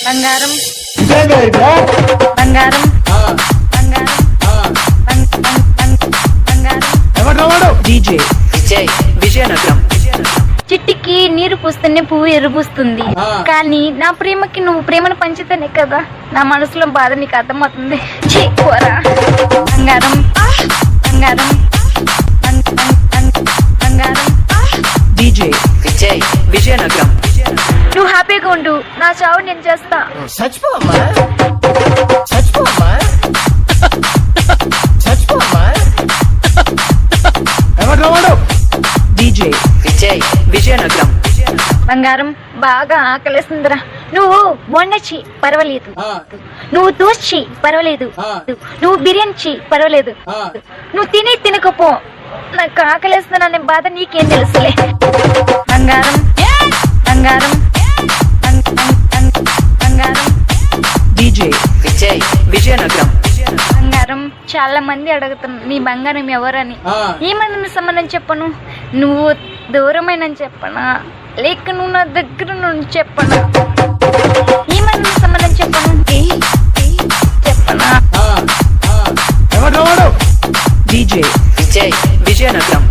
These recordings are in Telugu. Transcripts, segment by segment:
బంగారం బంగారం బంగారం బంగారం డీజే విజయ్ విజయనగరం. చిట్టికి నీరు పూస్తేనే పువ్వు ఎరుపుస్తుంది, కానీ నా ప్రేమకి నువ్వు ప్రేమను పంచితేనే కదా నా మనసులో బాధ నీకు అర్థమవుతుంది. ఛీ, పోరా. బంగారం బంగారం బంగారం డీజే విజయ్ విజయనగరం. నువ్వు హ్యాపీగా ఉండు, నా చావు నేను చేస్తా. డీజే విజయ్ విజయనగరం. బంగారం బాగా ఆకలిస్తుందిరా. నువ్వు వండచ్చి పర్వాలేదు, నువ్వు దోచి పర్వాలేదు, నువ్వు బిర్యానీ పర్వాలేదు, నువ్వు తినకపో నాకు ఆకలిస్తుందనే బాధ నీకేం తెలుసులే. బంగారం బంగారం బంగారం డీజే విజయ్ విజయనగరం. బంగారం చాలా మంది అడుగుతున్నారు నీ బంగారం ఎవరని. ఏమన్నా సంబంధం చెప్పను, నువ్వు దూరమైన చెప్పనా లేక నువ్వు నా దగ్గర నుండి చెప్పనా, ఏమన్నా సంబంధం చెప్పను చెప్పనా. డీజే విజయ్ విజయనగరం.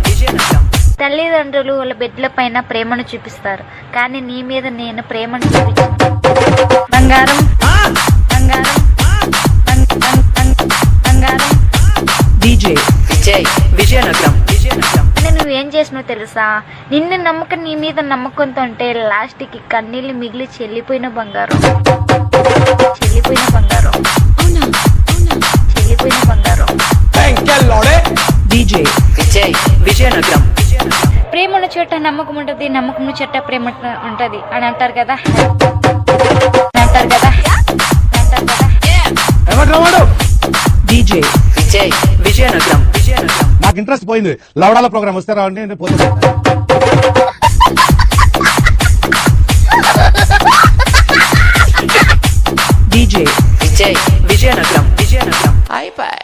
తల్లిదండ్రులు వాళ్ళ బిడ్డల పైన ప్రేమను చూపిస్తారు, కానీ నీ మీద నేను ప్రేమను చూపించాను. బంగారం బంగారం బంగారం డీజే విజయ్ విజయనగరం. అని నువ్వేం చేసినావు తెలుసా? నిన్ను నమ్మకం నీ మీద నమ్మకంతో ఉంటే లాస్ట్కి కన్నీళ్ళు మిగిలి చెల్లిపోయిన బంగారం చెల్లిపోయిన బంగారం చెల్లిపోయిన బంగారం. డీజే విజయ్ విజయనగరం. ప్రేమను చోట నమ్మకం ఉంటది, నమ్మకం చోట ప్రేమ ఉంటది అని అంటారు కదా అంటారు కదా అంటారు కదా. డీజే విజయ్ విజయనగరం. నాకు ఇంట్రెస్ట్ పోయింది. లవడాల ప్రోగ్రామ్ వస్తే రావండి, నేను పోతున్నా. డీజే విజయ్ విజయనగరం. అయిపోయి